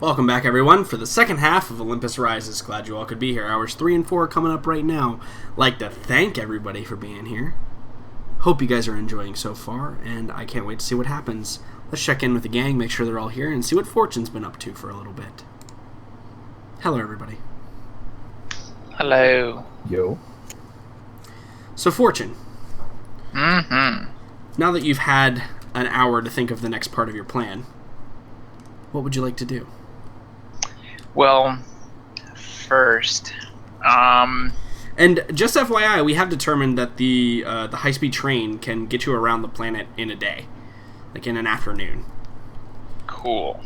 Welcome back, everyone, for the second half of Olympus Rises. Glad you all could be here. Hours 3 and 4 coming up right now. Like to thank everybody for being here. Hope you guys are enjoying so far, and I can't wait to see what happens. Let's check in with the gang, make sure they're all here, and see what Fortune's been up to for a little bit. Hello, everybody. Hello. Yo. So, Fortune. Mm-hmm. Now that you've had an hour to think of the next part of your plan, what would you like to do? Well, first, And just FYI, we have determined that the high-speed train can get you around the planet in a day. Like in an afternoon. cool.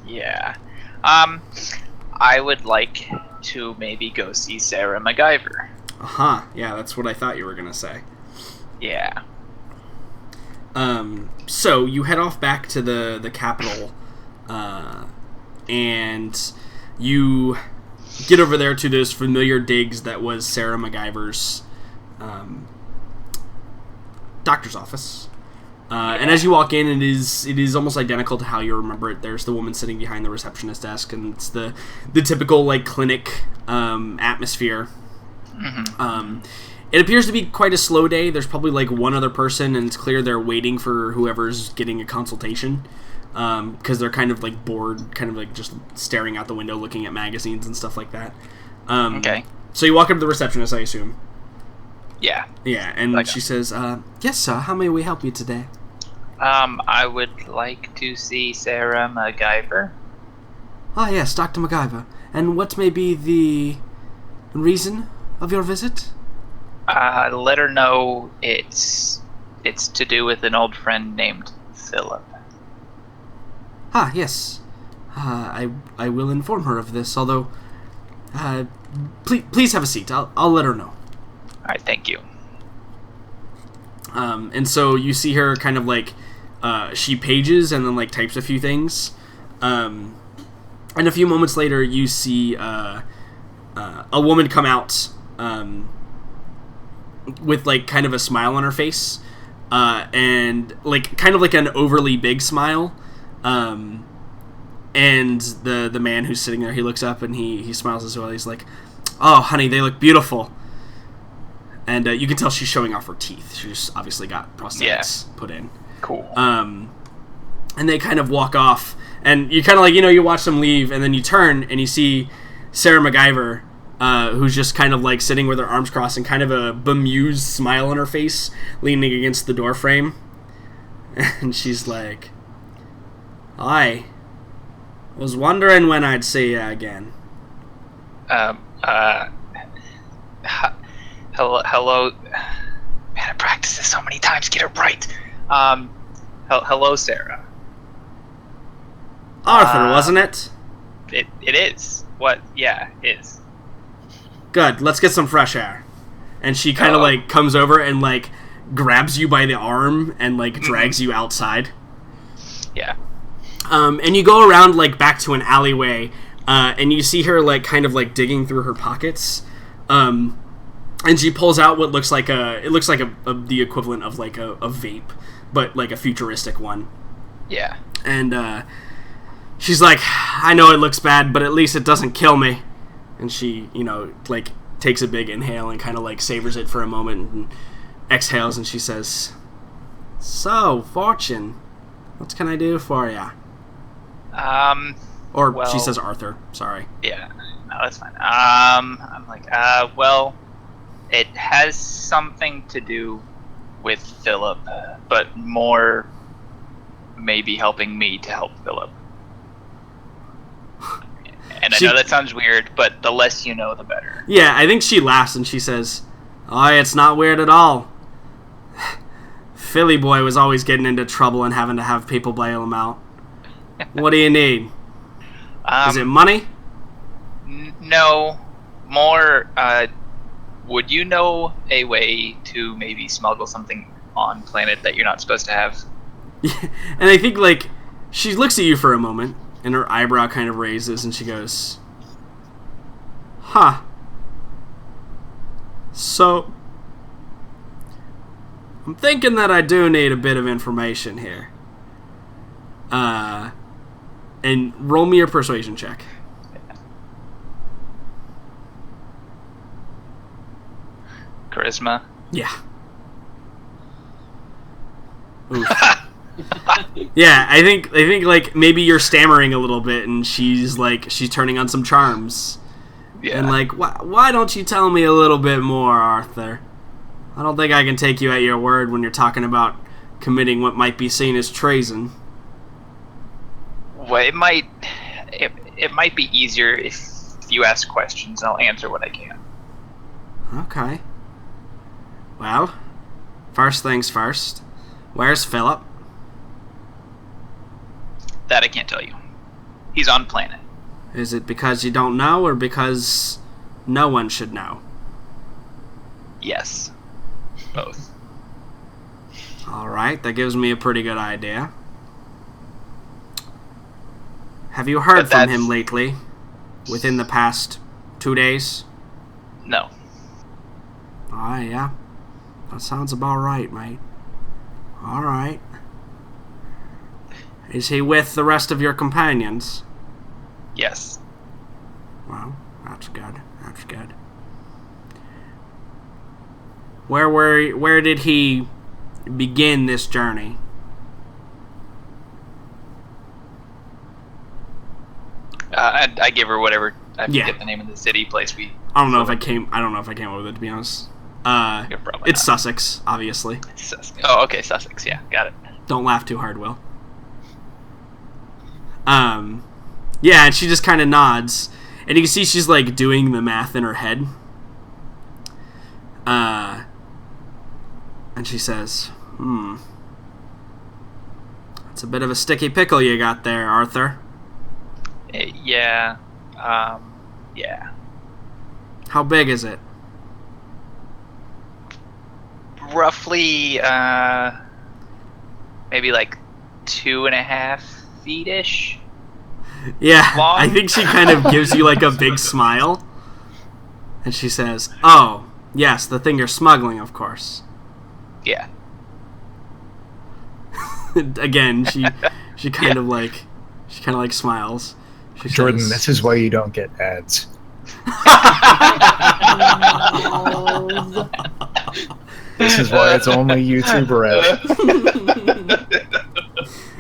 Yeah. I would like to maybe go see Sarah MacGyver. Aha, yeah, that's what I thought you were going to say. Yeah. So you head off back to the capital, and you get over there to those familiar digs that was Sarah MacGyver's doctor's office. And as you walk in, it is almost identical to how you remember it. There's the woman sitting behind the receptionist desk, and it's the typical like clinic atmosphere. Mm-hmm. It appears to be quite a slow day. There's probably like one other person, and it's clear they're waiting for whoever's getting a consultation, because they're kind of like bored, kind of like just staring out the window, looking at magazines and stuff like that. Okay. So you walk up to the receptionist, I assume. Yeah. Yeah, and she says, "Yes, sir. How may we help you today?" I would like to see Sarah MacGyver. Ah, yes, Dr. MacGyver. And what may be the reason of your visit? Let her know it's to do with an old friend named Philip. Ah, yes. I will inform her of this, although, please have a seat. I'll let her know. Alright, thank you. And so you see her kind of like, she pages and then like types a few things. And a few moments later you see a woman come out with like kind of a smile on her face. And like kind of like an overly big smile. And the man who's sitting there, he looks up and he smiles as well. He's like, "Oh, honey, they look beautiful." And you can tell she's showing off her teeth. She's obviously got prosthetics put in. Cool. And they kind of walk off. And you kind of like, you watch them leave, and then you turn and you see Sarah MacGyver, who's just kind of like sitting with her arms crossed and kind of a bemused smile on her face, leaning against the door frame. And she's like, "I was wondering when I'd see you again." Hello. Man, I practiced this so many times. Get it right. Hello, Sarah. Arthur, wasn't it? It is. What? Yeah, it is. Good, let's get some fresh air. And she kind of like comes over and like grabs you by the arm and like drags you outside. Yeah. And you go around like back to an alleyway, and you see her like kind of like digging through her pockets. And she pulls out what looks like the equivalent of like a vape, but like a futuristic one. Yeah. And she's like, "I know it looks bad, but at least it doesn't kill me." And she, like takes a big inhale and kind of like savors it for a moment and exhales, and she says, "So, Fortune, what can I do for ya?" Or she says Arthur. Sorry. Yeah. No, that's fine. I'm like, well, it has something to do with Philip, but more maybe helping me to help Philip. And I know that sounds weird, but the less you know, the better. Yeah, I think she laughs and she says, "Oh, it's not weird at all. Philly boy was always getting into trouble and having to have people bail him out. What do you need? Is it money?" No. More, would you know a way to maybe smuggle something on planet that you're not supposed to have? Yeah, and I think, like, she looks at you for a moment, and her eyebrow kind of raises, and she goes, "Huh. So, I'm thinking that I do need a bit of information here. And roll me a persuasion check. Charisma. Yeah. Oof. Yeah, I think like maybe you're stammering a little bit, and she's turning on some charms. Yeah. And like, why don't you tell me a little bit more, Arthur? I don't think I can take you at your word when you're talking about committing what might be seen as treason. Well, it might be easier if you ask questions, and I'll answer what I can. Okay. Well, first things first. Where's Philip? That I can't tell you. He's on planet. Is it because you don't know, or because no one should know? Yes. Both. Alright, that gives me a pretty good idea. Have you heard from him lately? Within the past 2 days? No. Ah, yeah. That sounds about right, mate. Alright. Is he with the rest of your companions? Yes. Well, that's good. That's good. Where did he begin this journey? I give her whatever. I forget Yeah. the name of the city place we. I don't know if I came up with it, to be honest. You're probably It's not. Sussex, obviously. It's Sussex. Oh, okay, Sussex. Yeah, got it. Don't laugh too hard, Will. Yeah, and she just kind of nods, and you can see she's like doing the math in her head. And she says, "It's a bit of a sticky pickle you got there, Arthur." Yeah. Yeah. How big is it? Roughly, maybe like 2.5 feet-ish. Yeah, Long? I think she kind of gives you like a big smile. And she says, "Oh, yes, the thing you're smuggling, of course." Yeah. Again, she kind of like smiles. She Jordan, says, this is why you don't get ads. This is why it's only YouTuber ads.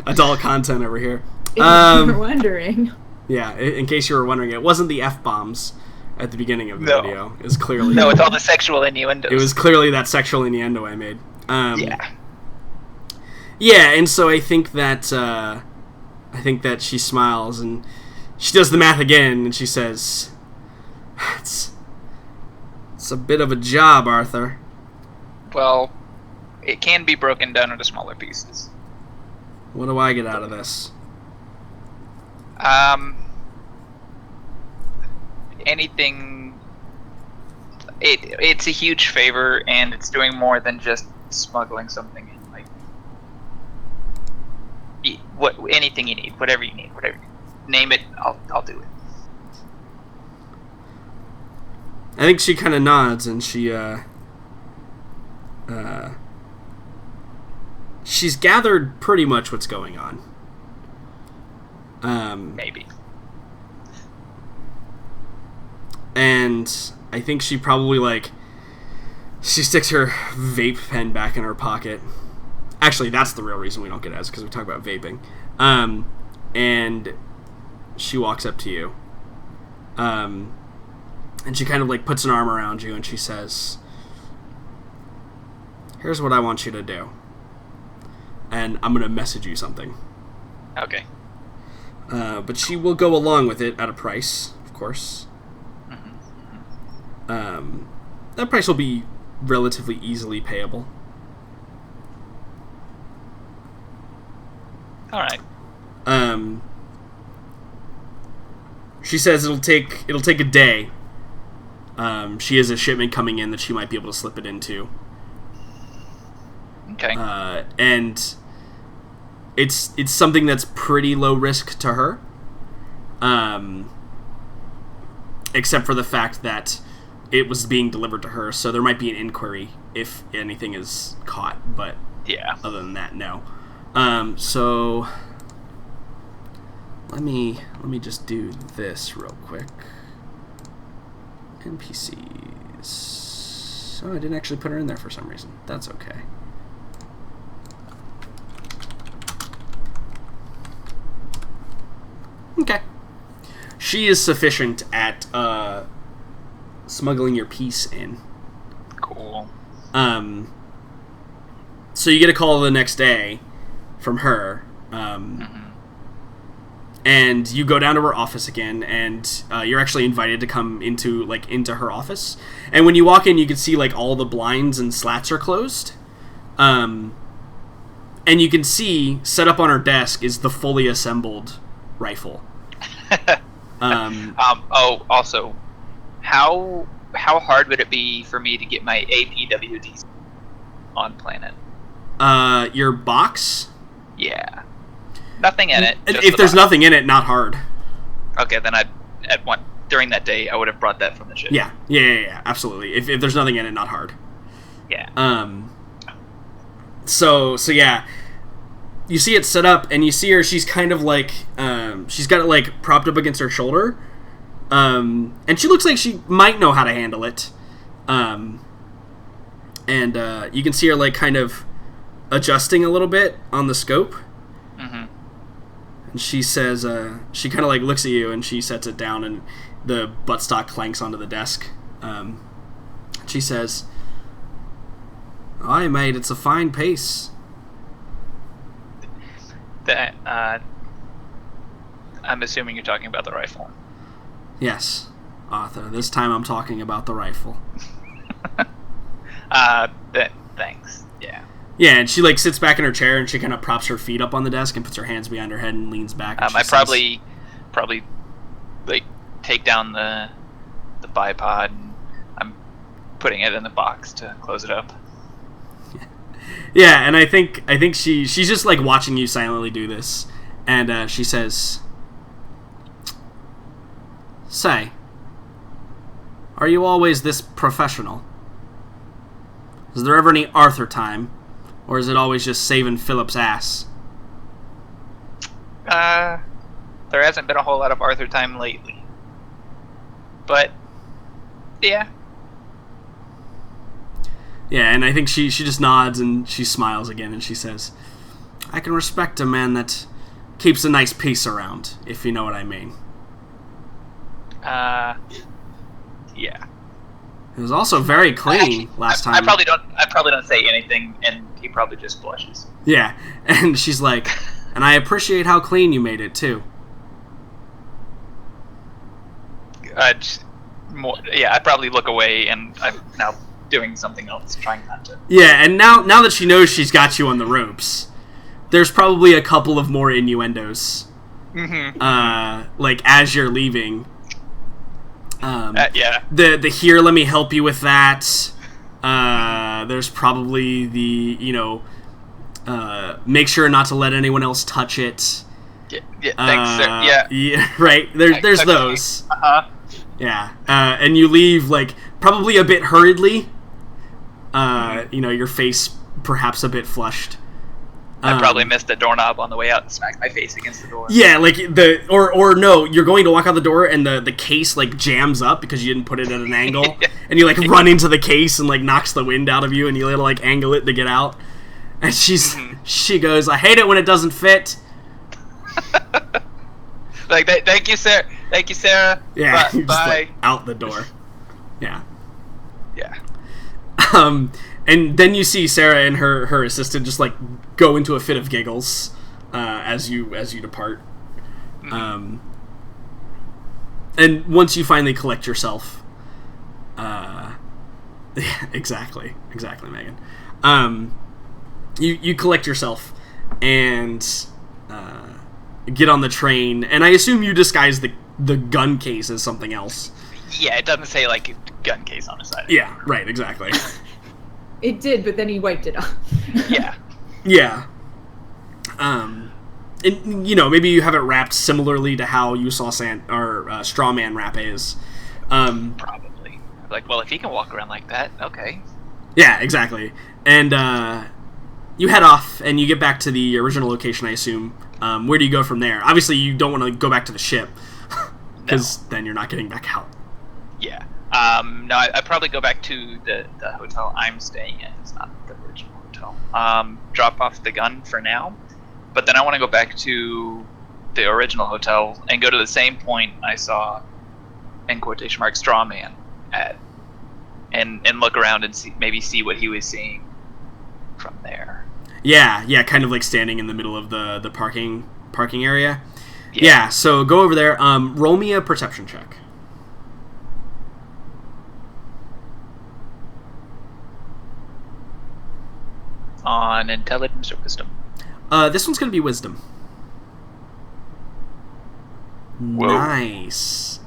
adult content over here. If you were wondering. Yeah, in case you were wondering, it wasn't the F-bombs at the beginning of the No. video. It was clearly No, it's all the sexual innuendos. it was clearly that sexual innuendo I made. Yeah. Yeah, and so I think that she smiles and she does the math again, and she says, "It's a bit of a job, Arthur." Well, it can be broken down into smaller pieces. What do I get out of this? Anything. It's a huge favor, and it's doing more than just smuggling something in. Like, anything you need, whatever you need, name it, I'll do it. I think she kind of nods, and she's gathered pretty much what's going on. Maybe. And I think she probably she sticks her vape pen back in her pocket. Actually, that's the real reason we don't get ads, because we talk about vaping. And she walks up to you. And she kind of puts an arm around you, and she says, "Here's what I want you to do. And I'm going to message you something." Okay. But she will go along with it at a price, of course. That price will be relatively easily payable. All right. She says it'll take a day. She has a shipment coming in that she might be able to slip it into. Okay. And it's something that's pretty low risk to her. Except for the fact that it was being delivered to her, so there might be an inquiry if anything is caught, but yeah. other than that, no. So let me just do this real quick. NPCs. Oh, I didn't actually put her in there for some reason. That's okay. Okay. She is sufficient at smuggling your piece in. Cool. So you get a call the next day from her, and you go down to her office again, and you're actually invited to come into her office. And when you walk in, you can see like all the blinds and slats are closed, and you can see set up on her desk is the fully assembled rifle. Also, how hard would it be for me to get my APWD on planet? Your box? Yeah. Nothing in it. If there's nothing in it, not hard. Okay, then during that day, I would have brought that from the ship. Yeah, absolutely. If there's nothing in it, not hard. Yeah. So yeah. You see it set up, and you see her, she's kind of like, she's got it like propped up against her shoulder. And she looks like she might know how to handle it. And you can see her like kind of adjusting a little bit on the scope. Mm-hmm. And she says, she kind of like looks at you, and she sets it down, and the buttstock clanks onto the desk. She says, "Aye, mate, it's a fine piece." I'm assuming you're talking about the rifle. Yes, Arthur. This time I'm talking about the rifle. Thanks. Yeah. Yeah, and she like sits back in her chair, and she kind of props her feet up on the desk and puts her hands behind her head and leans back. And I probably like take down the bipod, and I'm putting it in the box to close it up. Yeah, and I think she's just like watching you silently do this, and she says, "Say, are you always this professional? Is there ever any Arthur time, or is it always just saving Philip's ass?" There hasn't been a whole lot of Arthur time lately, but yeah. Yeah, and I think she just nods, and she smiles again, and she says, "I can respect a man that keeps a nice piece around, if you know what I mean." Yeah. It was also very clean last time. I probably don't say anything, and he probably just blushes. Yeah, and she's like, "And I appreciate how clean you made it too." I probably look away, and I'm now doing something else, trying not to. Yeah, and now that she knows she's got you on the ropes, there's probably a couple of more innuendos. Mm-hmm. Like as you're leaving. Yeah. The here, let me help you with that. There's probably the, make sure not to let anyone else touch it. Yeah, thanks, sir. Yeah, right. There's those. Uh-huh. Yeah. And you leave like probably a bit hurriedly. Your face perhaps a bit flushed. I probably missed the doorknob on the way out and smacked my face against the door. Yeah, like or no, you're going to walk out the door and the case like jams up because you didn't put it at an angle, and you like run into the case and like knocks the wind out of you, and you little like angle it to get out. And she goes, "I hate it when it doesn't fit." Like, thank you, Sarah. Thank you, Sarah. Yeah, Bye. just, like, out the door. Yeah. Yeah. And then you see Sarah and her assistant just like go into a fit of giggles as you depart. Mm-hmm. And once you finally collect yourself, yeah, exactly, Megan. You collect yourself and get on the train, and I assume you disguise the gun case as something else. Yeah, it doesn't say like gun case on the side. Yeah, right, exactly. It did, but then he wiped it off. Yeah. Yeah. And, maybe you have it wrapped similarly to how you saw Straw Man wrap is. Probably. Like, well, if he can walk around like that, okay. Yeah, exactly. And you head off, and you get back to the original location, I assume, Where do you go from there? Obviously, you don't want to go back to the ship, because then you're not getting back out. Yeah. No, I'd probably go back to the hotel I'm staying in. It's not the original hotel. Drop off the gun for now. But then I want to go back to the original hotel and go to the same point I saw, in quotation marks, Straw Man at. And look around and see what he was seeing from there. Yeah, kind of like standing in the middle of the parking area. Yeah, so go over there. Roll me a perception check. On intelligence or wisdom? This one's going to be wisdom. Whoa. Nice.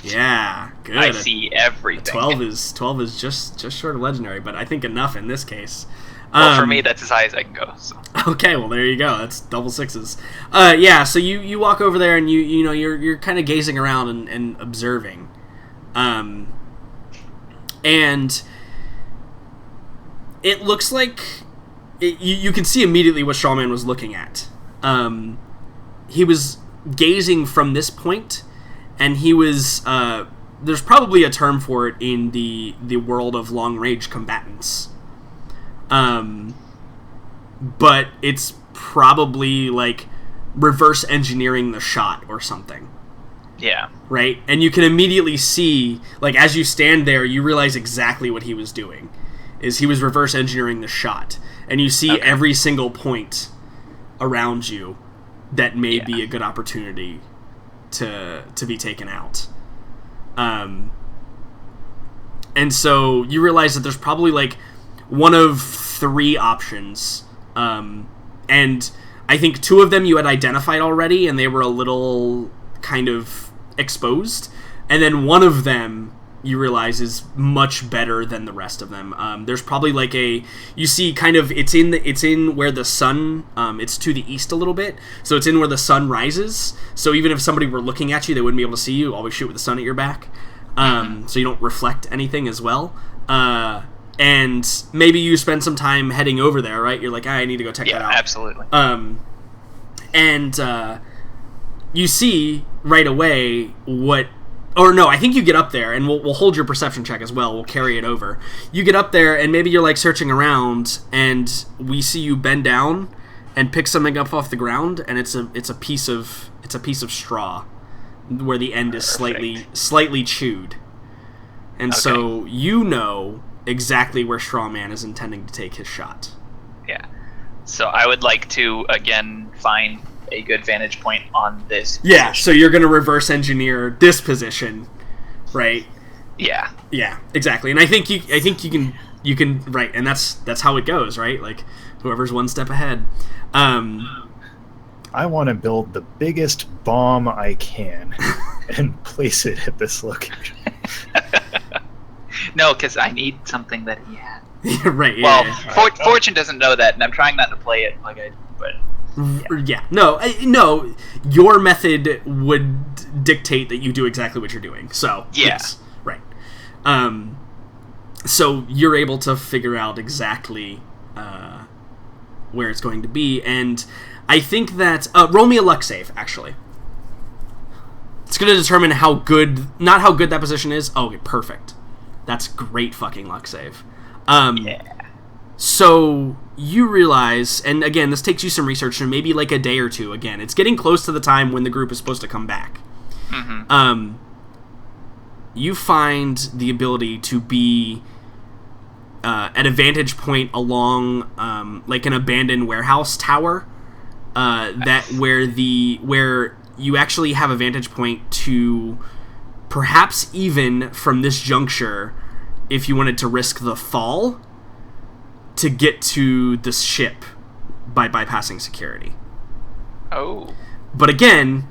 Yeah, good. I see everything. 12 is just short of legendary, but I think enough in this case. Well, for me, that's as high as I can go. So. Okay, well there you go. That's double sixes. Yeah, so you walk over there and you're kind of gazing around and observing, and it looks like you can see immediately what Strawman was looking at. He was gazing from this point, and he was there's probably a term for it in the world of long range combatants. But it's probably like reverse engineering the shot or something. Yeah. Right? And you can immediately see, like, as you stand there, you realize exactly what he was doing. Is he was reverse engineering the shot. And you see every single point around you that may be a good opportunity to be taken out. And so you realize that there's probably, like, one of 3 options. And I think 2 of them you had identified already, and they were a little kind of exposed. And then one of them you realize is much better than the rest of them. There's probably like you see kind of, it's in where the sun, it's to the east a little bit. So it's in where the sun rises. So even if somebody were looking at you, they wouldn't be able to see you. Always shoot with the sun at your back. So you don't reflect anything as well. And maybe you spend some time heading over there, right? You're like, I need to go check that out. Yeah, absolutely. And you see right away what... Or no, I think you get up there, and we'll hold your perception check as well. We'll carry it over. You get up there, and maybe you're like searching around, and we see you bend down and pick something up off the ground, and it's a piece of straw where the end is slightly chewed. And so you know exactly where Strawman is intending to take his shot. Yeah. So I would like to, again, find a good vantage point on this position. Yeah, so you're going to reverse engineer this position, right? Yeah. Yeah, exactly. And I think you can right, and that's how it goes, right? Like whoever's one step ahead. I want to build the biggest bomb I can and place it at this location. No, because I need something that he had. Right. Well, yeah. Fortune doesn't know that, and I'm trying not to play it like I do, but... Yeah. No, your method would dictate that you do exactly what you're doing. So, yes. Right. So you're able to figure out exactly where it's going to be, and I think that... roll me a luck save, actually. It's going to determine how good... Not how good that position is. Oh, okay, perfect. That's great fucking luck save. So you realize, and again, this takes you some research, and maybe like a day or two. Again, it's getting close to the time when the group is supposed to come back. Mm-hmm. You find the ability to be at a vantage point along like an abandoned warehouse tower. Where you actually have a vantage point to perhaps even from this juncture, if you wanted to risk the fall, to get to the ship by bypassing security. Oh. But again,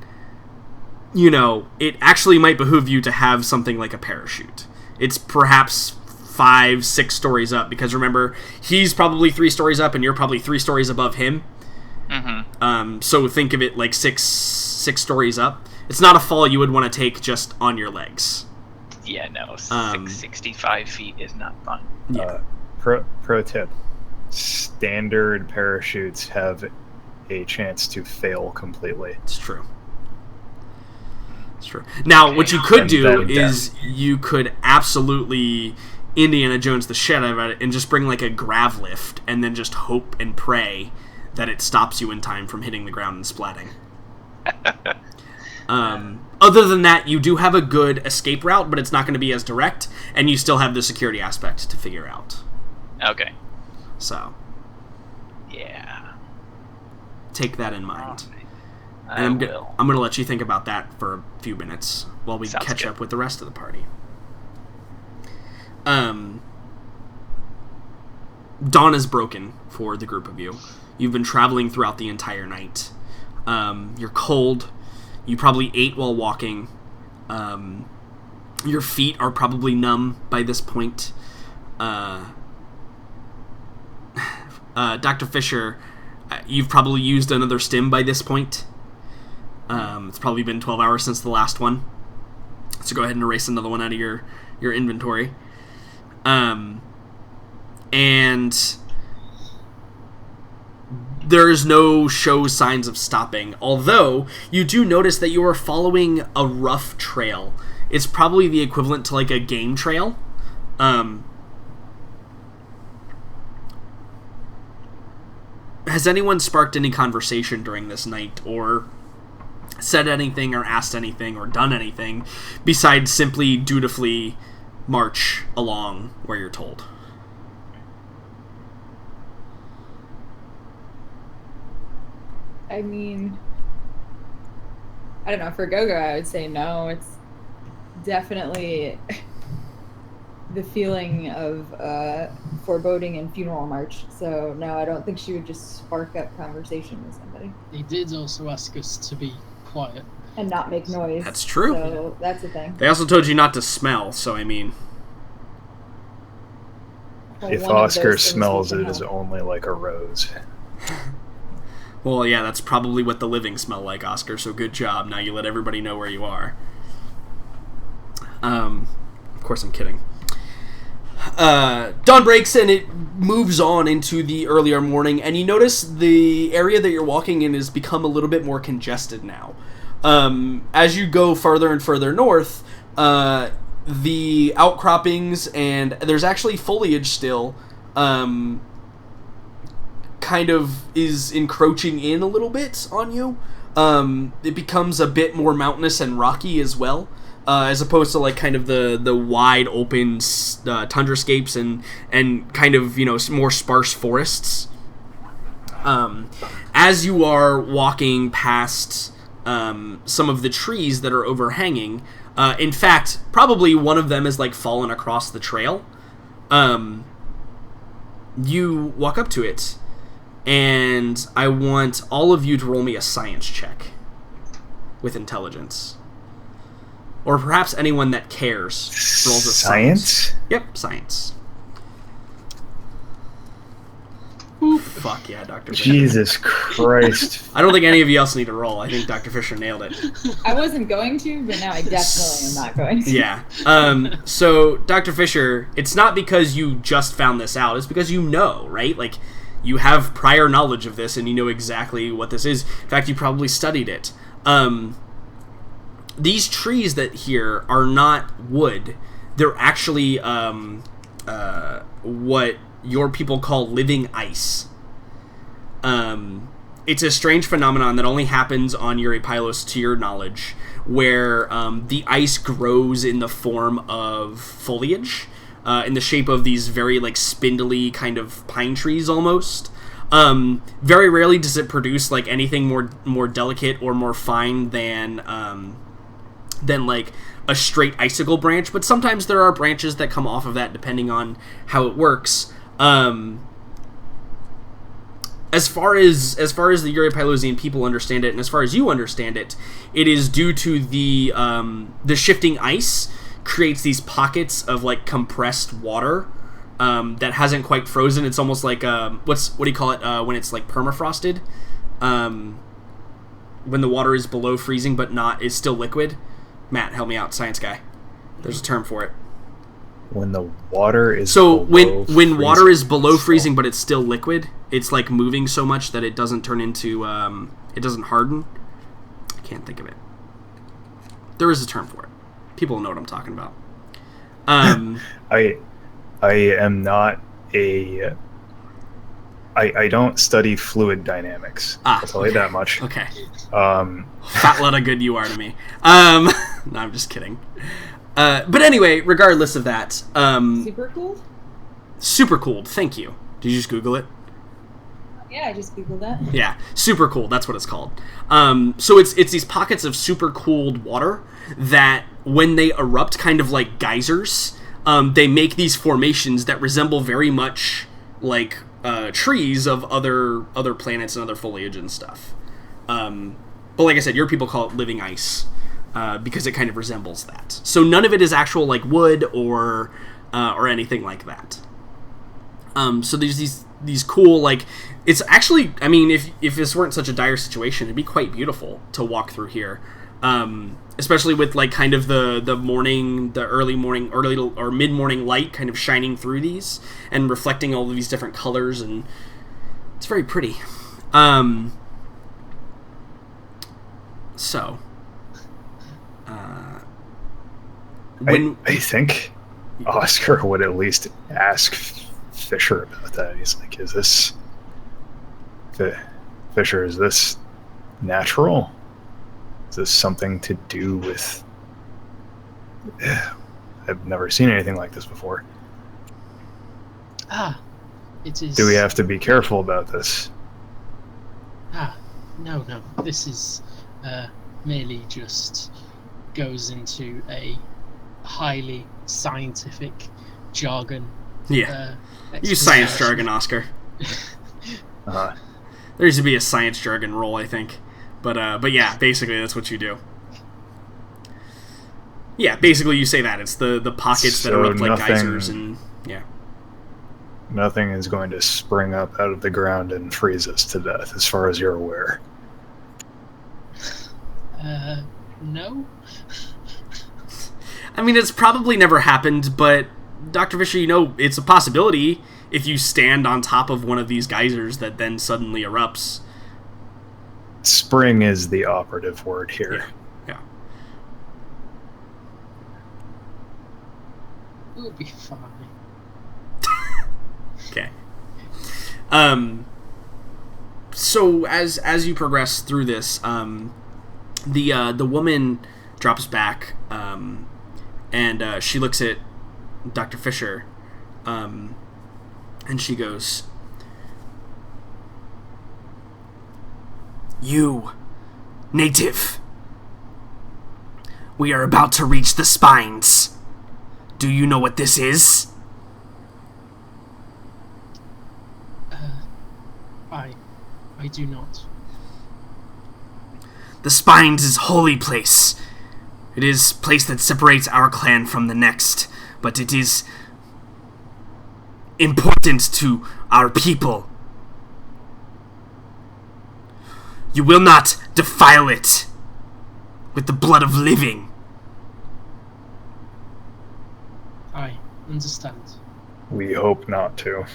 it actually might behoove you to have something like a parachute. It's perhaps 5-6 stories up, because remember, he's probably 3 stories up and you're probably 3 stories above him. Mm-hmm. So think of it like six stories up. It's not a fall you would want to take just on your legs. Yeah, no. 65 feet is not fun. Yeah. Pro tip. Standard parachutes have a chance to fail completely. It's true. It's true. Now, what you could And do then is you could absolutely Indiana Jones the shit out of it and just bring like a grav lift and then just hope and pray that it stops you in time from hitting the ground and splatting. Other than that, you do have a good escape route, but it's not going to be as direct, and you still have the security aspect to figure out. Okay. So, Yeah. take that in mind. I And will. I'm going to let you think about that for a few minutes while we Sounds catch good. up with the rest of the party. Dawn is broken for the group of you. You've been traveling throughout the entire night. You're cold. You probably ate while walking. Your feet are probably numb by this point. Dr. Fisher, you've probably used another stim by this point. It's probably been 12 hours since the last one. So go ahead and erase another one out of your inventory. And there's no show signs of stopping, although you do notice that you are following a rough trail. It's probably the equivalent to like a game trail. Has anyone sparked any conversation during this night, or said anything, or asked anything, or done anything besides simply dutifully march along where you're told? I mean, I don't know. For Gogo, I would say no. It's definitely the feeling of foreboding and funeral march. So no, I don't think she would just spark up conversation with somebody He did also ask us to be quiet. and not make noise. That's true. So that's the thing. They also told you not to smell, so I mean... Well, If one of those Oscar things we smells can it, it's help. only like a rose. Well, yeah, that's probably what the living smell like, Oscar, so good job. Now you let everybody know where you are. Of course I'm kidding. Dawn breaks and it moves on into the earlier morning, and you notice the area that you're walking in has become a little bit more congested now. As you go further and further north, the outcroppings, and there's actually foliage still, kind of is encroaching in a little bit on you. It becomes a bit more mountainous and rocky as well, as opposed to like kind of the wide open tundrascapes and kind of, you know, more sparse forests. As you are walking past some of the trees that are overhanging, in fact, probably one of them is like fallen across the trail. You walk up to it, and I want all of you to roll me a science check with intelligence. Or perhaps anyone that cares rolls a science. Yep, science. Fuck yeah, Dr. Fisher. Jesus Christ. I don't think any of you else need to roll. I think Dr. Fisher nailed it. I wasn't going to, but now I definitely am not going to. Yeah. So, Dr. Fisher, it's not because you just found this out. It's because you know, right? Like, you have prior knowledge of this, and you know exactly what this is. In fact, you probably studied it. These trees that here are not wood. They're actually what your people call living ice. It's a strange phenomenon that only happens on Eurypylos, to your knowledge, where the ice grows in the form of foliage, in the shape of these very like spindly kind of pine trees almost. Very rarely does it produce like anything more delicate or more fine than like a straight icicle branch, but sometimes there are branches that come off of that depending on how it works. As far as the Eurypylosian people understand it, and as far as you understand it, it is due to the shifting ice creates these pockets of like compressed water that hasn't quite frozen. It's almost like what do you call it when it's like permafrosted? When the water is below freezing but is still liquid. Matt, help me out, science guy. There's a term for it. When the water is So below when water is below freezing, freezing but it's still liquid. it's like moving so much that it doesn't turn into it doesn't harden. I can't think of it. There is a term for it. People know what I'm talking about. I am not a. I don't study fluid dynamics. I'll tell you that much. Okay. Fat lot of good you are to me. No, I'm just kidding. But anyway, regardless of that, Super cool? super cooled. Thank you. Did you just Google it? Yeah, I just googled that. Yeah, super cool. That's what it's called. So it's these pockets of super cooled water that, when they erupt, kind of like geysers, they make these formations that resemble very much like trees of other planets and other foliage and stuff. But like I said, your people call it living ice because it kind of resembles that. So none of it is actual like wood or anything like that. So there's these cool, like, it's actually, I mean, if this weren't such a dire situation, it'd be quite beautiful to walk through here. Especially with like kind of the early morning or mid-morning light kind of shining through these and reflecting all of these different colors, and it's very pretty. So I think Oscar would at least ask Fisher about that. He's like, is this Fisher, is this natural? Is this something to do with... I've never seen anything like this before. It is... Do we have to be careful about this? No. This is merely just goes into a highly scientific jargon. Yeah. Use science jargon, Oscar. There used to be a science jargon role, I think. But yeah, basically that's what you do. Yeah, basically you say that. It's the pockets that erupt like geysers, and yeah. Nothing is going to spring up out of the ground and freeze us to death, as far as you're aware. No? I mean, it's probably never happened, but Dr. Fisher, it's a possibility if you stand on top of one of these geysers that then suddenly erupts. Spring is the operative word here. Yeah. We'll be fine. Okay. So as you progress through this, the woman drops back, and she looks at Dr. Fisher, and she goes, "You, native, we are about to reach the spines. Do you know what this is?" I do not. The spines is holy place. It is place that separates our clan from the next, but it is important to our people. You will not defile it with the blood of living. I understand. We hope not to.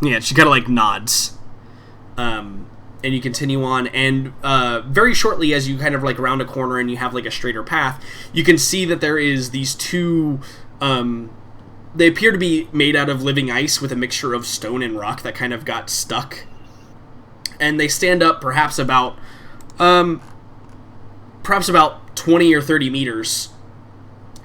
Yeah, she kind of like nods. And you continue on, and very shortly, as you kind of like round a corner and you have like a straighter path, you can see that there is these two, they appear to be made out of living ice with a mixture of stone and rock that kind of got stuck. And they stand up perhaps about 20 or 30 meters,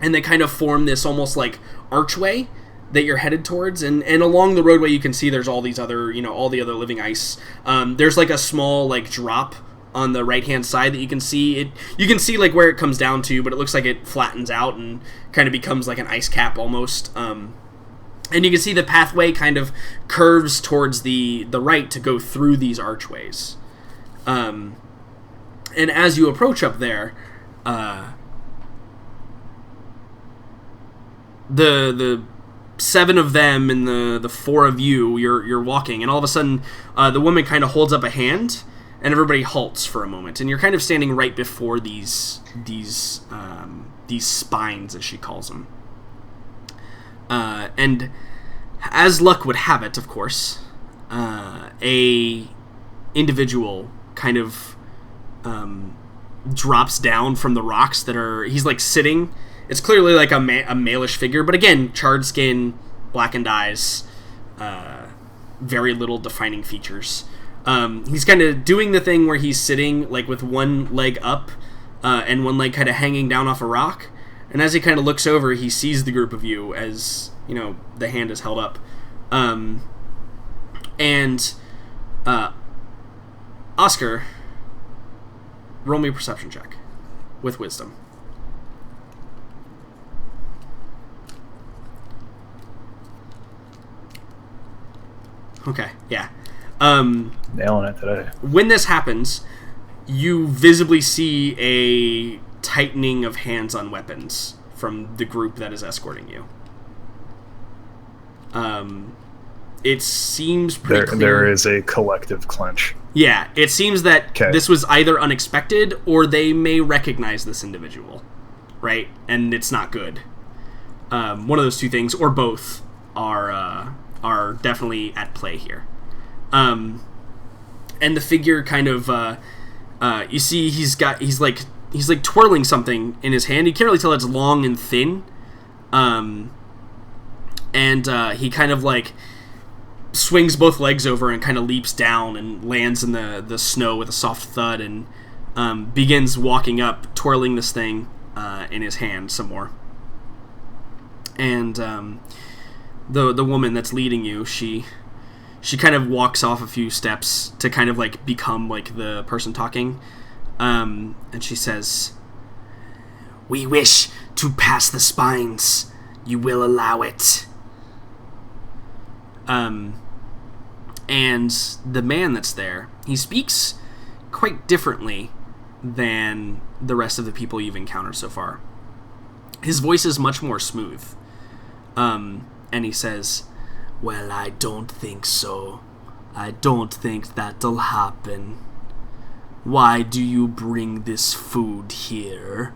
and they kind of form this almost like archway that you're headed towards, and along the roadway you can see there's all these other, all the other living ice. There's like a small like drop on the right hand side that you can see. You can see like where it comes down to, but it looks like it flattens out and kind of becomes like an ice cap almost. And you can see the pathway kind of curves towards the right to go through these archways. And as you approach up there, the 7 of them and the 4 of you're walking, and all of a sudden the woman kind of holds up a hand, and everybody halts for a moment, and you're kind of standing right before these spines, as she calls them. And as luck would have it, of course, a individual kind of drops down from the rocks that are... He's, like, sitting. It's clearly, like, a malish figure, but again, charred skin, blackened eyes, very little defining features. He's kind of doing the thing where he's sitting, like, with one leg up and one leg kind of hanging down off a rock. And as he kind of looks over, he sees the group of you as, you know, the hand is held up. Oscar, roll me a perception check with wisdom. Okay, yeah. Nailing it today. When this happens, you visibly see a tightening of hands on weapons from the group that is escorting you. It seems pretty clear. There is a collective clench. Yeah, it seems that this was either unexpected or they may recognize this individual, right? And it's not good. One of those two things, or both, are definitely at play here. And the figure kind of, you see, he's like twirling something in his hand. You can't really tell it's long and thin. And he kind of like swings both legs over and kind of leaps down and lands in the snow with a soft thud and begins walking up, twirling this thing in his hand some more. And the woman that's leading you, she kind of walks off a few steps to kind of like become like the person talking, and she says, "We wish to pass the spines. You will allow it." And the man that's there, he speaks quite differently than the rest of the people you've encountered so far. His voice is much more smooth. And he says, "Well, I don't think so. I don't think that'll happen. Why do you bring this food here?"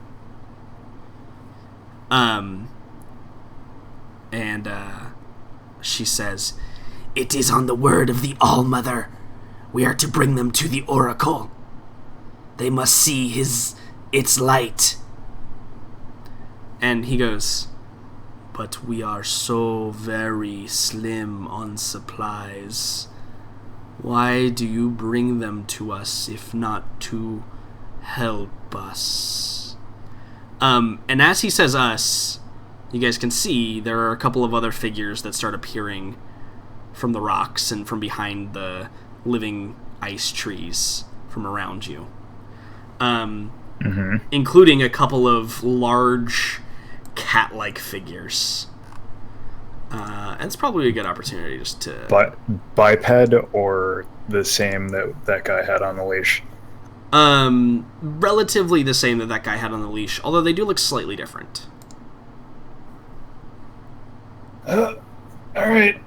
She says, "It is on the word of the All-Mother. We are to bring them to the Oracle. They must see its light." And he goes, "But we are so very slim on supplies. Why do you bring them to us if not to help us?" And as he says us, you guys can see there are a couple of other figures that start appearing from the rocks and from behind the living ice trees from around you. Including a couple of large cat-like figures. And it's probably a good opportunity just to... But biped or the same that guy had on the leash? Relatively the same that guy had on the leash, although they do look slightly different. All right.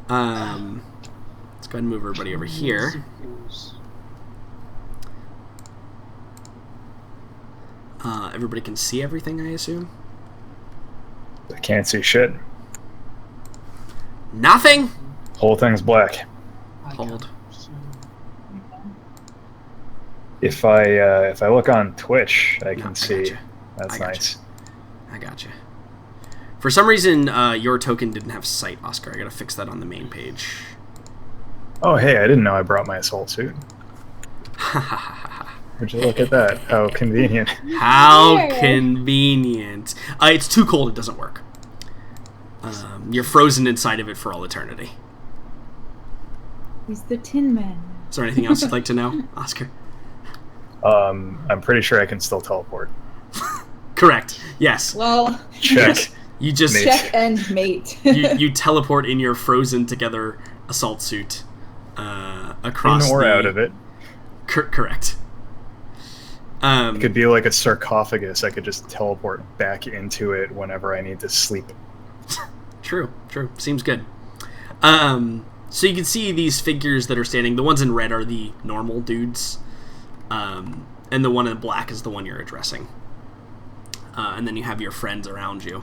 Let's go ahead and move everybody over here. Everybody can see everything, I assume? I can't see shit. Nothing? Whole thing's black. Hold. If I look on Twitch, I can see. Gotcha. That's nice. I gotcha. For some reason, your token didn't have sight, Oscar. I gotta fix that on the main page. Oh, hey, I didn't know I brought my assault suit. Would you look at that? How convenient. How convenient. It's too cold, it doesn't work. You're frozen inside of it for all eternity. He's the Tin Man. Is there anything else you'd like to know, Oscar? I'm pretty sure I can still teleport. Correct. Yes. Well, check. You just check and mate. you teleport in your frozen together assault suit across. In or out of it. Correct. It could be like a sarcophagus. I could just teleport back into it whenever I need to sleep. True. Seems good. So you can see these figures that are standing. The ones in red are the normal dudes. And the one in black is the one you're addressing. And then you have your friends around you.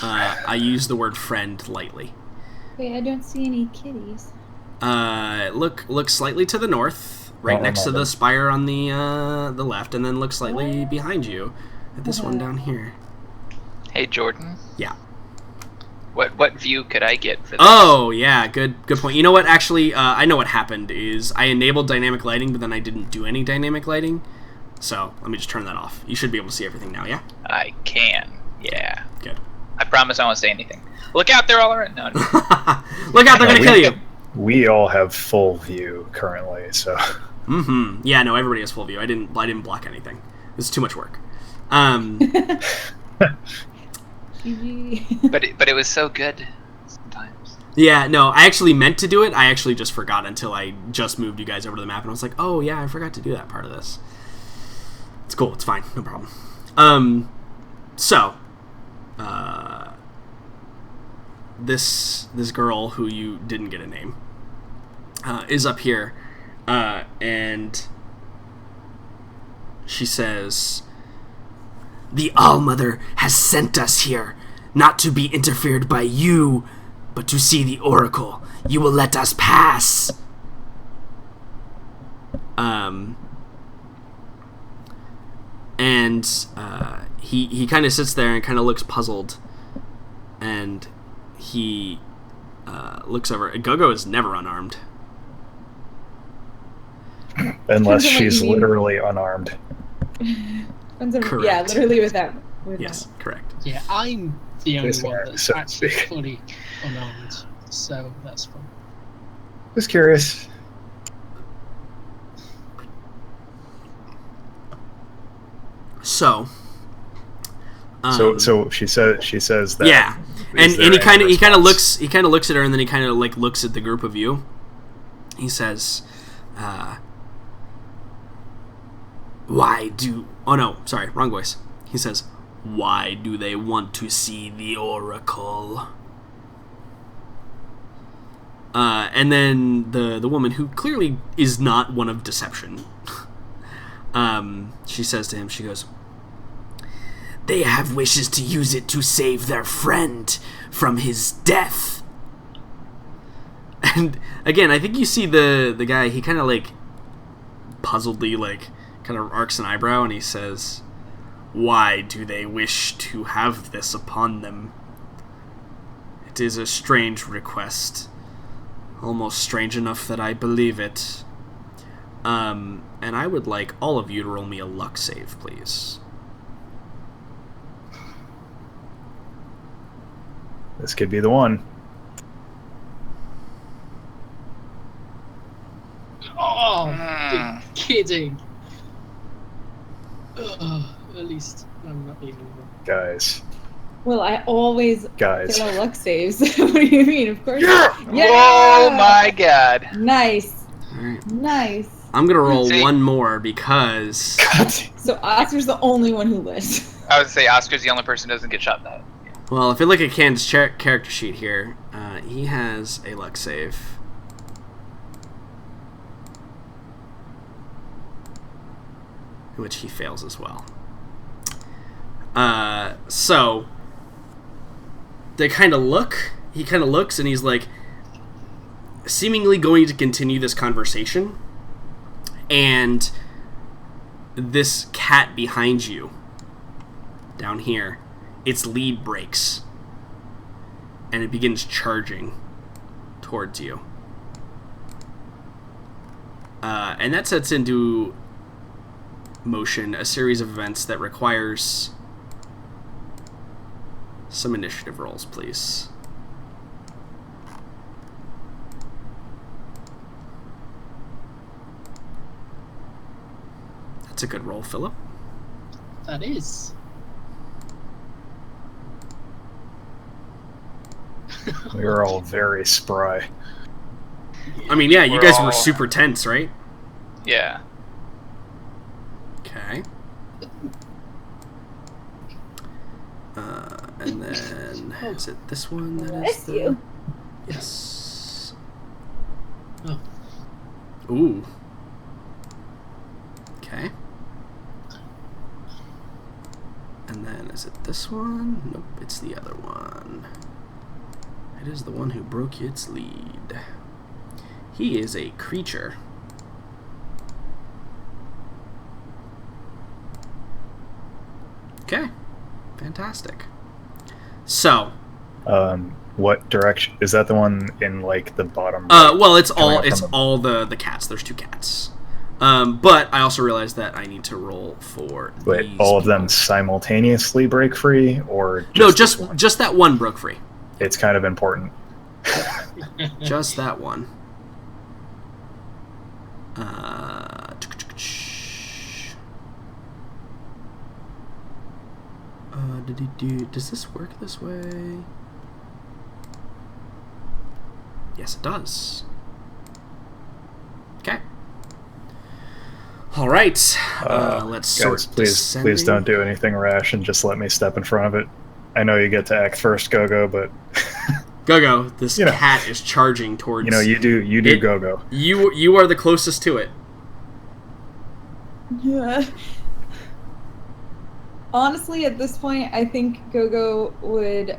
I use the word friend lightly. Wait, I don't see any kitties. Look slightly to the north, right next to the spire on the left, and then look slightly behind you at this one down here. Hey, Jordan. Yeah. What view could I get for this? Oh, yeah, good point. You know what? Actually, I know what happened is I enabled dynamic lighting, but then I didn't do any dynamic lighting. So let me just turn that off. You should be able to see everything now, yeah? I can. Yeah. Good. I promise I won't say anything. Look out, they're all around. No. Look out, they're gonna kill you. We all have full view currently, so. Mm-hmm. Yeah, no, everybody has full view. I didn't block anything. This is too much work. but it was so good sometimes. Yeah, no, I actually meant to do it. I actually just forgot until I just moved you guys over to the map, and I was like, oh yeah, I forgot to do that part of this. It's cool. It's fine. No problem. This girl who you didn't get a name is up here, and she says, "The Allmother has sent us here, not to be interfered by you, but to see the Oracle. You will let us pass." He kind of sits there and kind of looks puzzled, and he looks over. Gogo is never unarmed. Unless she's literally unarmed. Correct. Yeah, literally without. Yes, correct. Yeah, I'm the only one that's so actually fully unarmed, so that's fun. Just curious. So she says that. Yeah, and he kind of looks at her, and then he kind of like looks at the group of you. He says, "Why do? Oh no, sorry, wrong voice." He says, "Why do they want to see the Oracle?" And then the woman, who clearly is not one of deception, she says to him, she goes, "They have wishes to use it to save their friend from his death." And again, I think you see the guy, he kind of like puzzledly like kind of arcs an eyebrow, and he says, "Why do they wish to have this upon them? It is a strange request. Almost strange enough that I believe it. And I would like all of you to roll me a luck save, please." This could be the one. Oh, you're kidding. At least I'm not even. Guys. Well, I always Guys. get my luck saves. What do you mean? Of course. Yeah! Oh my god. Nice. All right. Nice. I'm gonna roll one more because. So Oscar's the only one who lives. I would say Oscar's the only person who doesn't get shot in the head. Well, if you look at Ken's character sheet here, he has a luck save. Which he fails as well. So they kind of look. He kind of looks, and he's like, seemingly going to continue this conversation. And this cat behind you, down here, its lead breaks, and it begins charging towards you. And that sets into motion a series of events that requires some initiative rolls, please. That's a good roll, Philip. That is. We were all very spry. I mean, yeah, you guys were super tense, right? Yeah. Okay. And then is it this one that is the... you. Yes. Oh. Ooh. Okay. And then is it this one? Nope, it's the other one. It is the one who broke its lead. He is a creature. Okay. Fantastic. So. What direction is that? The one in like the bottom? Well, it's all the cats. There's 2 cats. But I also realized that I need to roll for. Wait, all of them simultaneously break free, or just no? Just that one broke free. It's kind of important. Just that one. Does this work this way? Yes, it does. Okay. All right. Let's guys, please don't do anything rash and just let me step in front of it. I know you get to act first, Go-Go, but Go-Go, this cat is charging towards. You do Go-Go. You are the closest to it. Yeah. Honestly, at this point, I think Go-Go would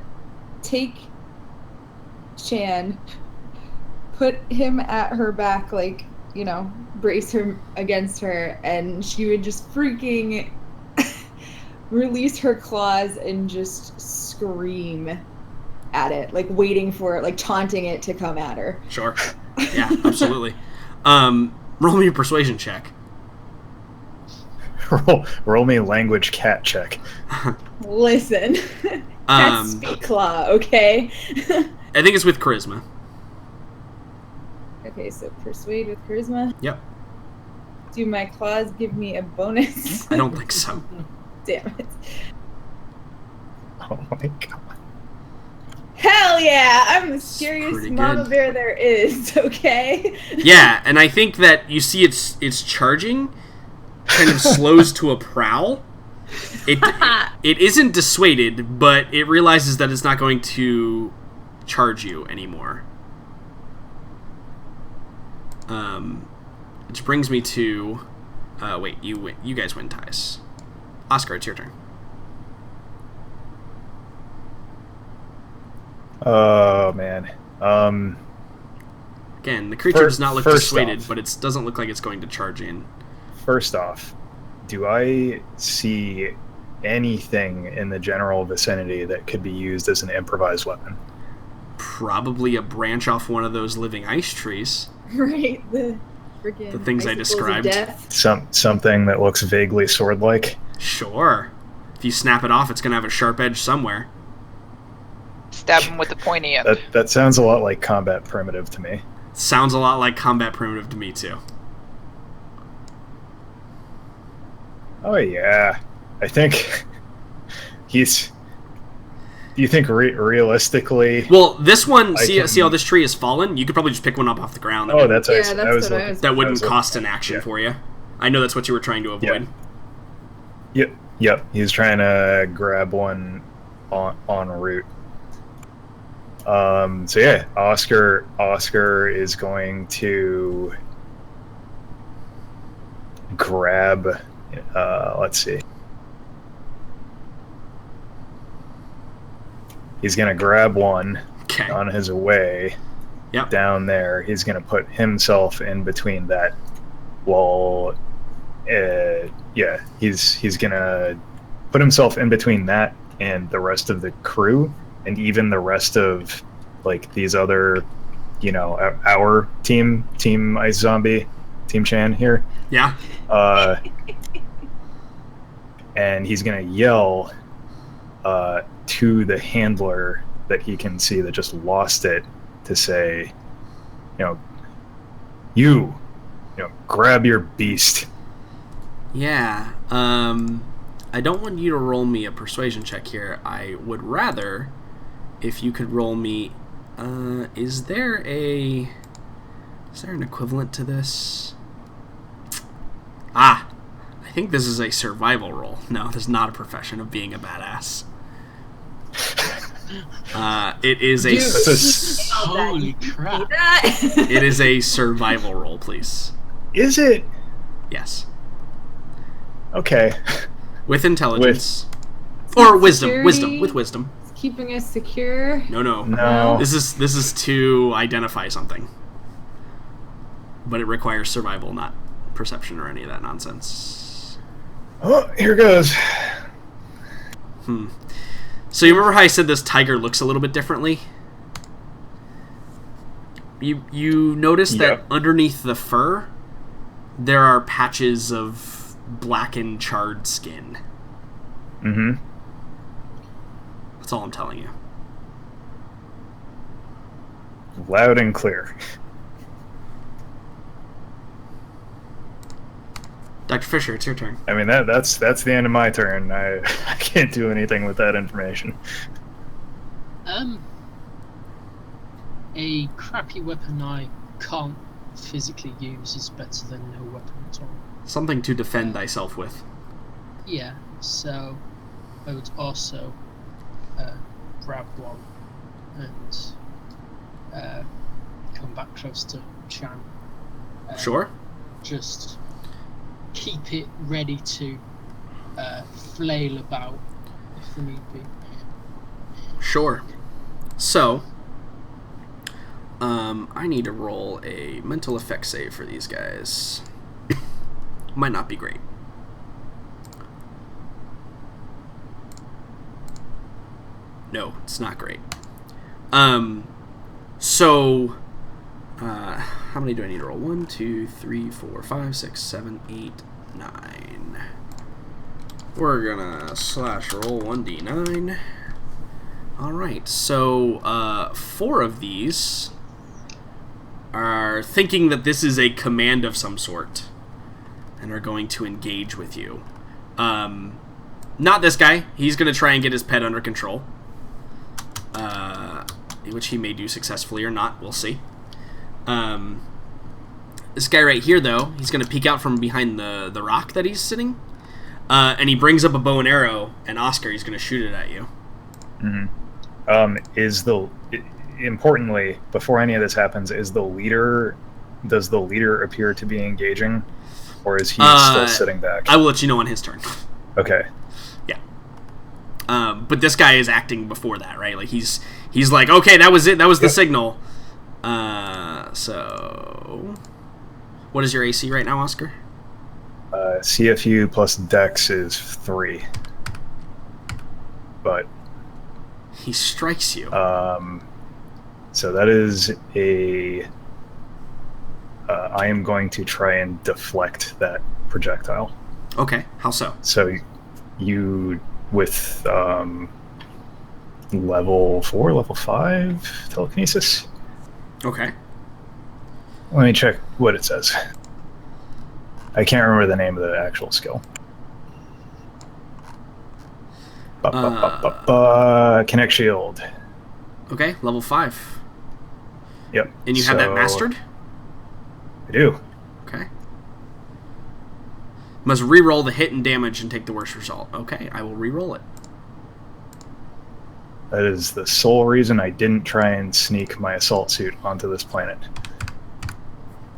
take Chan, put him at her back, like, brace her against her, and she would just freaking release her claws and just scream at it, like waiting for it, like taunting it to come at her. Sure. Yeah, absolutely. Roll me a persuasion check. Roll me language cat check. Listen. Cats speak claw, okay? I think it's with charisma. Okay, so persuade with charisma. Yep. Do my claws give me a bonus? I don't think so. Damn it. Oh my god. Hell yeah! I'm the scariest mama bear there is, okay? Yeah, and I think that you see it's charging, kind of slows to a prowl. It isn't dissuaded, but it realizes that it's not going to charge you anymore. Which brings me to... wait, you guys win ties. Oscar, it's your turn. Oh, man. Again, the creature does not look dissuaded, but it doesn't look like it's going to charge in. First off, do I see anything in the general vicinity that could be used as an improvised weapon? Probably a branch off one of those living ice trees. Right, the things I described. Something that looks vaguely sword-like? Sure. If you snap it off, it's going to have a sharp edge somewhere. Stab him with the pointy end. That sounds a lot like combat primitive to me. Sounds a lot like combat primitive to me, too. Oh, yeah. I think he's... Do you think realistically... Well, this one, see how this tree has fallen? You could probably just pick one up off the ground. That wouldn't cost an action for you. I know that's what you were trying to avoid. Yep. He's trying to grab one en route. So yeah, Oscar is going to grab, let's see. He's going to grab one on his way down there. He's going to put himself in between that wall. He's going to put himself in between that and the rest of the crew, and even the rest of like these other, our team Ice Zombie, Team Chan here. Yeah. And he's going to yell to the handler that he can see that just lost it to say, you grab your beast. Yeah. I don't want you to roll me a persuasion check here. I would rather if you could roll me... Is there an equivalent to this? I think this is a survival roll. No, this is not a profession of being a badass. It is a... Holy crap. It is a survival roll, please. Is it? Yes. Okay. With intelligence. Or wisdom. With wisdom. keeping us secure? No. No. This is to identify something. But it requires survival, not perception or any of that nonsense. Oh, here goes. So you remember how I said this tiger looks a little bit differently? You notice that underneath the fur, there are patches of blackened, charred skin. Mm-hmm. That's all I'm telling you. Loud and clear. Dr. Fisher, it's your turn. I mean, that's the end of my turn. I can't do anything with that information. A crappy weapon I can't physically use is better than no weapon at all. Something to defend thyself with. Yeah, so I would also grab one and come back close to Chan. Sure. Just keep it ready to flail about if need be. Sure. So, I need to roll a mental effect save for these guys. Might not be great. No, it's not great. So, how many do I need to roll? 1, 2, 3, 4, 5, 6, 7, 8, 9. We're gonna slash roll 1d9. Alright, so 4 of these are thinking that this is a command of some sort and are going to engage with you. Not this guy. He's going to try and get his pet under control. Which he may do successfully or not. We'll see. This guy right here, though, he's going to peek out from behind the rock that he's sitting. And he brings up a bow and arrow, and Oscar, he's going to shoot it at you. Mm-hmm. Importantly, before any of this happens, does the leader appear to be engaging, or is he still sitting back? I will let you know on his turn. Okay. Yeah. But this guy is acting before that, right? Like he's like, okay, that was it. That was the signal. So, what is your AC right now, Oscar? CFU plus Dex is 3. But he strikes you. So that is a. I am going to try and deflect that projectile. Okay, how so? So you with level 4, level 5 telekinesis. Okay. Let me check what it says. I can't remember the name of the actual skill. Connect shield. Okay, level 5. Yep. And you have that mastered? I do. Okay. Must re-roll the hit and damage and take the worst result. Okay, I will re-roll it. That is the sole reason I didn't try and sneak my assault suit onto this planet.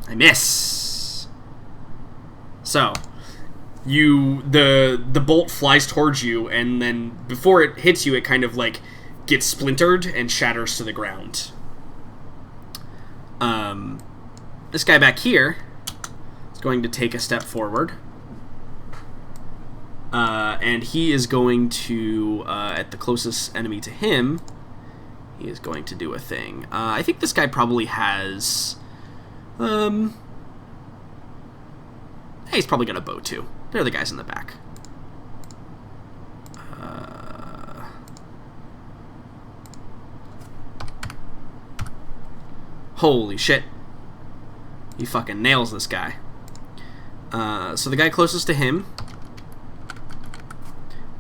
I miss. So, the bolt flies towards you, and then before it hits you, it kind of like gets splintered and shatters to the ground. This guy back here is going to take a step forward. And he is going to, at the closest enemy to him, he is going to do a thing. I think this guy probably has... he's probably got a bow, too. They're the guys in the back. Holy shit. He fucking nails this guy. So the guy closest to him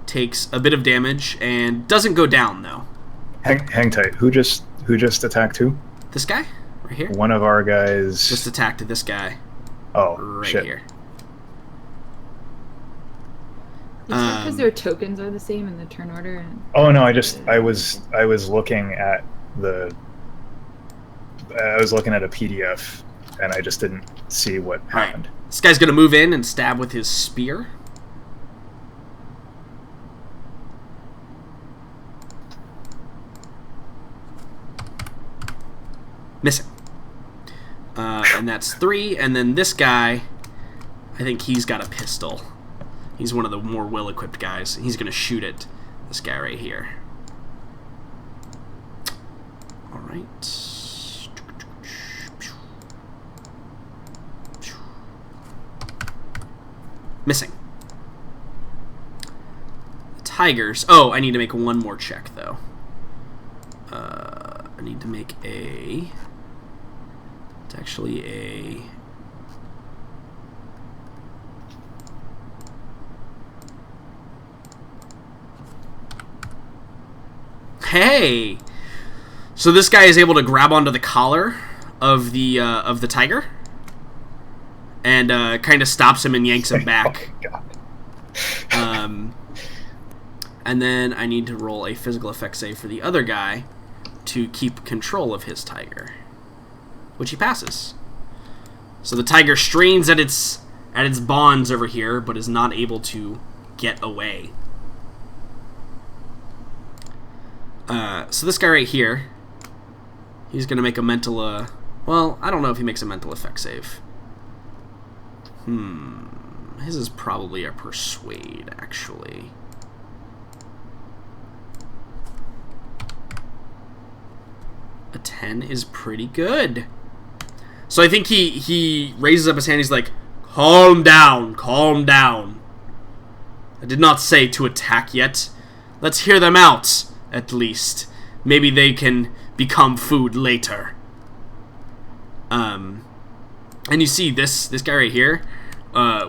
takes a bit of damage and doesn't go down, though. Hang tight. Who just attacked who? This guy? Right here? One of our guys... Just attacked this guy. Oh, right shit. Here. Is that because their tokens are the same in the turn order? And Oh no, I was looking at the... I was looking at a PDF, and I just didn't see what happened. Right. This guy's gonna move in and stab with his spear. Missing. And that's 3. And then this guy, I think he's got a pistol. He's one of the more well-equipped guys. He's going to shoot at this guy right here. All right. Missing. The tigers. Oh, I need to make one more check, though. I need to make a... It's actually a... Hey! So this guy is able to grab onto the collar of the tiger, and kind of stops him and yanks him back. Oh, God. And then I need to roll a physical effect save for the other guy to keep control of his tiger, which he passes. So the tiger strains at its bonds over here, but is not able to get away. So this guy right here, he's going to make a mental... well, I don't know if he makes a mental effect save. His is probably a persuade, actually. A 10 is pretty good. So I think he raises up his hand. He's like, calm down, calm down. I did not say to attack yet. Let's hear them out, at least. Maybe they can become food later. And you see this guy right here,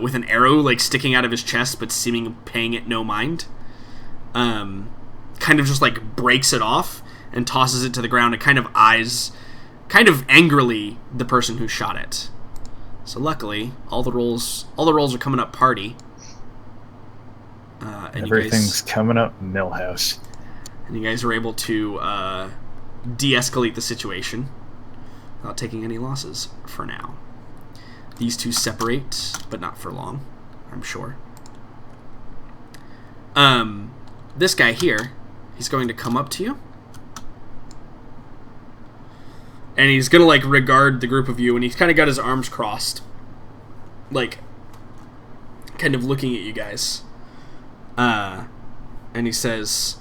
with an arrow like sticking out of his chest, but seeming paying it no mind. Kind of just like breaks it off and tosses it to the ground and kind of eyes, kind of angrily, the person who shot it. So luckily, all the rolls are coming up party. And Everything's coming up Millhouse. And you guys were able to de-escalate the situation without taking any losses for now. These two separate, but not for long, I'm sure. This guy here, he's going to come up to you. And he's going to, like, regard the group of you, and he's kind of got his arms crossed. Like, kind of looking at you guys. And he says,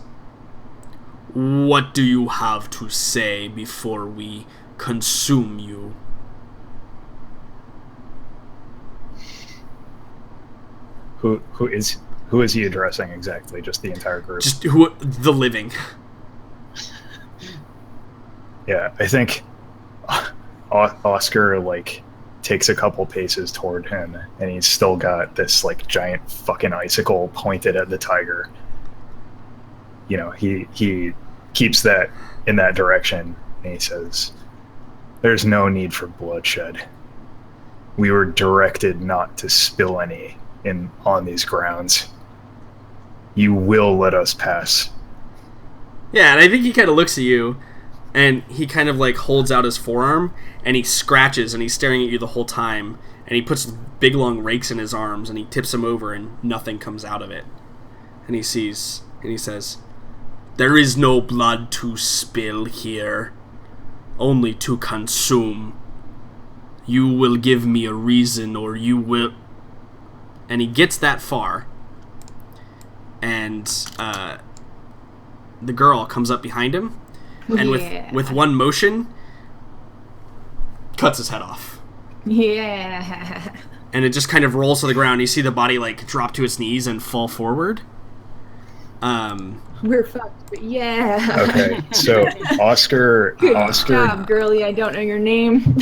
"What do you have to say before we consume you?" Who is he addressing exactly? Just the entire group? Just the living. Yeah, I think Oscar like takes a couple paces toward him, and he's still got this like giant fucking icicle pointed at the tiger. You know, he keeps that in that direction, and he says, "There's no need for bloodshed. We were directed not to spill any on these grounds. You will let us pass." Yeah, and I think he kind of looks at you, and he kind of like holds out his forearm, and he scratches, and he's staring at you the whole time, and he puts big long rakes in his arms, and he tips them over, and nothing comes out of it. And he says, "There is no blood to spill here, only to consume. You will give me a reason, or you will..." And he gets that far, and the girl comes up behind him, and with one motion, cuts his head off. Yeah. And it just kind of rolls to the ground. You see the body like drop to its knees and fall forward. We're fucked, but yeah. Okay, so Oscar Good job, girly. I don't know your name.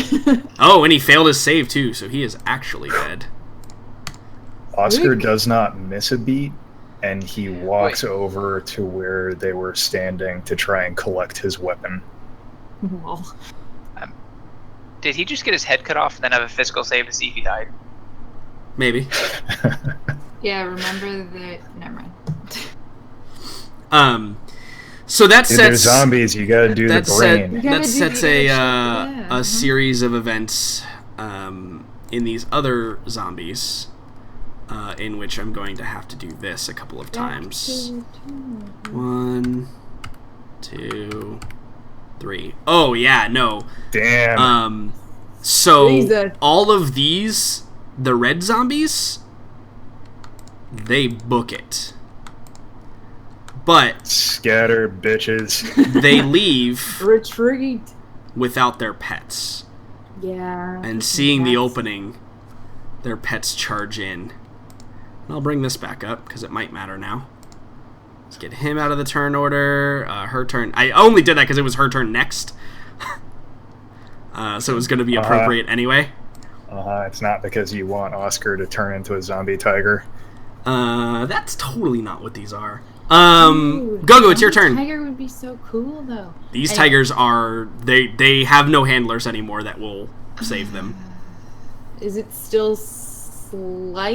Oh, and he failed his save too, so he is actually dead. Oscar does not miss a beat, and he walks over to where they were standing to try and collect his weapon. Well. Did he just get his head cut off and then have a physical save to see if he died? Maybe. Yeah, remember that. Never So mind. that Dude, sets... they're zombies, you gotta do the brain. That sets a Yeah. series of events in these other zombies, in which I'm going to have to do this a couple of times. 1, 2, 3. Oh, yeah, no. Damn. So, Jesus. all of these, the red zombies, they book it. But Scatter, bitches. they leave Retreat. without their pets. Yeah. And seeing the opening, their pets charge in. And I'll bring this back up, because it might matter now. Let's get him out of the turn order. Her turn. I only did that because it was her turn next. So it was going to be appropriate anyway. It's not because you want Oscar to turn into a zombie tiger. That's totally not what these are. Go-Go, it's your turn. Tiger would be so cool, though. These tigers are... They have no handlers anymore that will save them. Is it still slightly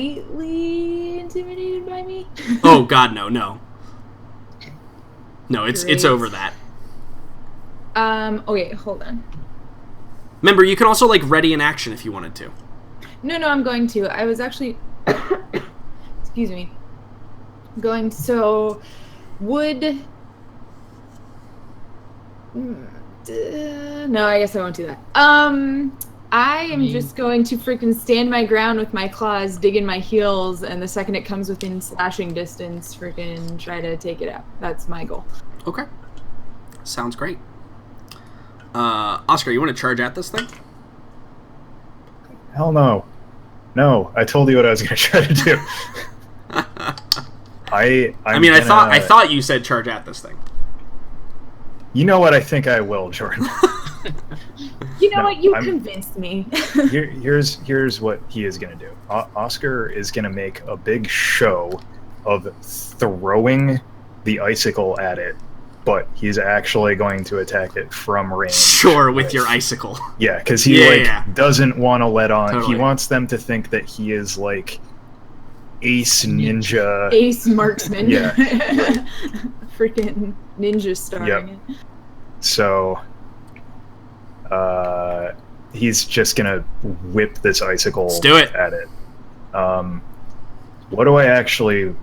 intimidated by me? Oh, God, no. No, it's Great. over that. Okay, hold on. Remember, you can also, like, ready an action if you wanted to. No, I'm going to. I was actually... Excuse me. So, would... No, I guess I won't do that. I am just going to freaking stand my ground with my claws, dig in my heels, and the second it comes within slashing distance, freaking try to take it out. That's my goal. Okay. Sounds great. Oscar, you want to charge at this thing? Hell no. No, I told you what I was going to try to do. I thought you said charge at this thing. You know what? I think I will, Jordan. You know what? You convinced me. Here's what he is going to do. Oscar is going to make a big show of throwing the icicle at it, but he's actually going to attack it from range. Sure, with your icicle. Yeah, because he doesn't want to let on. Totally. He wants them to think that he is like ace ninja. Ace marksman. Yeah. Freaking ninja star. Yep. So, he's just gonna whip this icicle at it. What do I actually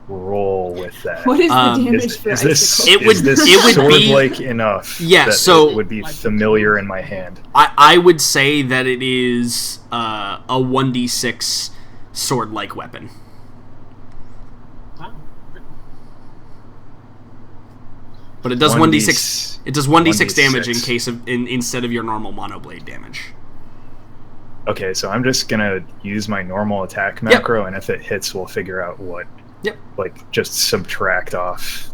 roll with that? What is the damage for icicle? It would sword-like enough? Yeah, that so it would be familiar in my hand. I would say that it is a 1d6 sword-like weapon. But it does 1d6. It does 1d6 damage in case of instead of your normal monoblade damage. Okay, so I'm just gonna use my normal attack macro, and if it hits, we'll figure out what. Yep. Like just subtract off.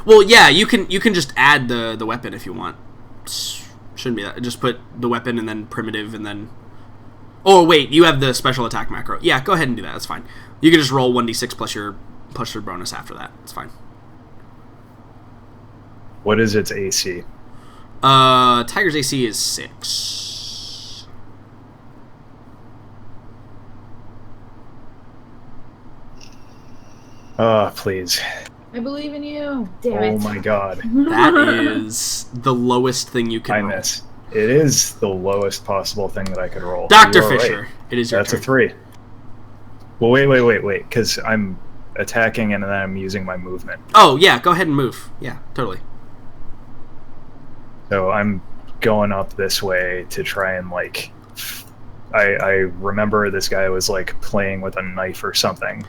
Well, yeah, you can just add the weapon if you want. Shouldn't be that. Just put the weapon and then primitive and then. Oh wait, you have the special attack macro. Yeah, go ahead and do that. That's fine. You can just roll 1d6 plus your bonus after that. It's fine. What is its AC? Tiger's AC is 6. Oh, please. I believe in you. Damn it. Oh my god. That is the lowest thing you can roll. miss. It is the lowest possible thing that I could roll. Dr. Fisher, it is your That's turn. a 3. Well, wait, because I'm attacking and then I'm using my movement. Oh, yeah, go ahead and move. Yeah, totally. So I'm going up this way to try and, like... I remember this guy was, like, playing with a knife or something.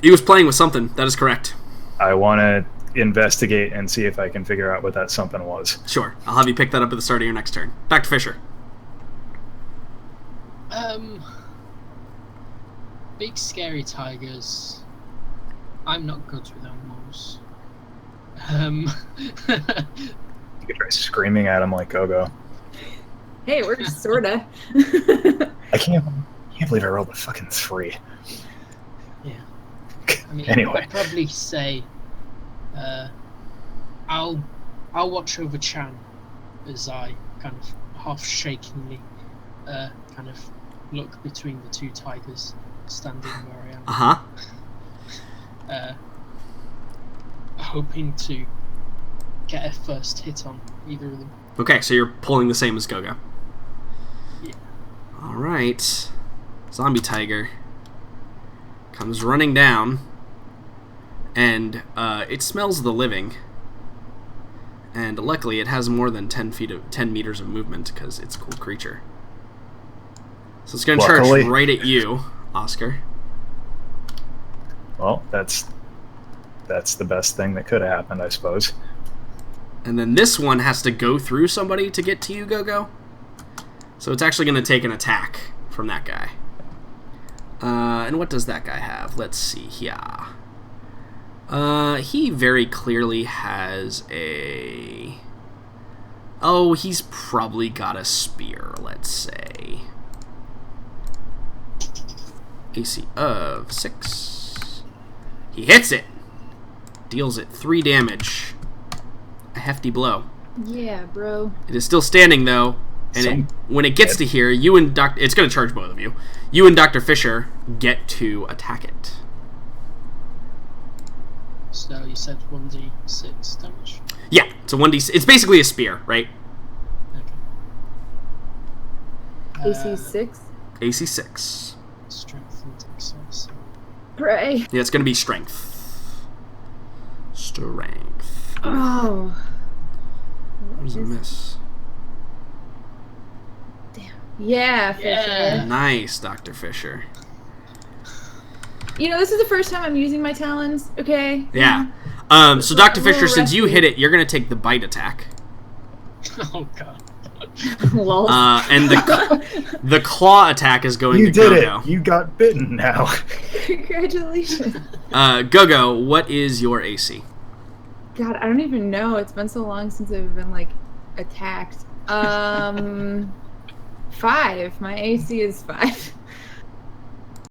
He was playing with something. That is correct. I want to investigate and see if I can figure out what that something was. Sure. I'll have you pick that up at the start of your next turn. Back to Fisher. Big scary tigers. I'm not good with animals. You could try screaming at him like Go-Go. Hey, it works, sorta. I can't believe I rolled a fucking 3. Yeah. I mean, Anyway. I'd probably say, I'll watch over Chan as I kind of half shakingly, kind of look between the two tigers standing where I am. Hoping to get a first hit on either of them. Okay, so you're pulling the same as Go-Go. Yeah. Alright. Zombie tiger comes running down, and it smells the living. And luckily, it has more than 10 meters of movement because it's a cool creature. So it's going to charge Luckily. right at you, Oscar. Well, that's the best thing that could have happened, I suppose. And then this one has to go through somebody to get to you, Go-Go. So it's actually going to take an attack from that guy. And what does that guy have? Let's see here. He very clearly has a... Oh, he's probably got a spear, let's say. AC of 6. He hits it. Deals it 3 damage. A hefty blow. Yeah, bro. It is still standing, though. And when it gets to here, you and Dr. It's going to charge both of you. You and Dr. Fisher get to attack it. So you said 1d6 damage? Yeah, it's a 1d. It's basically a spear, right? Okay. AC 6. AC 6. Strength and dexterity. Pray. Yeah, it's going to be strength. Strength. Oh. That was a miss. Damn. Yeah, Fisher. Yeah. Nice, Dr. Fisher. You know, this is the first time I'm using my talons, okay? Yeah. So, a Dr. little Fisher, since you rusty. hit it, you're going to take the bite attack. Oh god. Lol. And the claw attack is going You to did Go-Go. it. You got bitten now. Congratulations. Go-Go, what is your AC? God, I don't even know. It's been so long since I've been, like, attacked. 5. My AC is 5.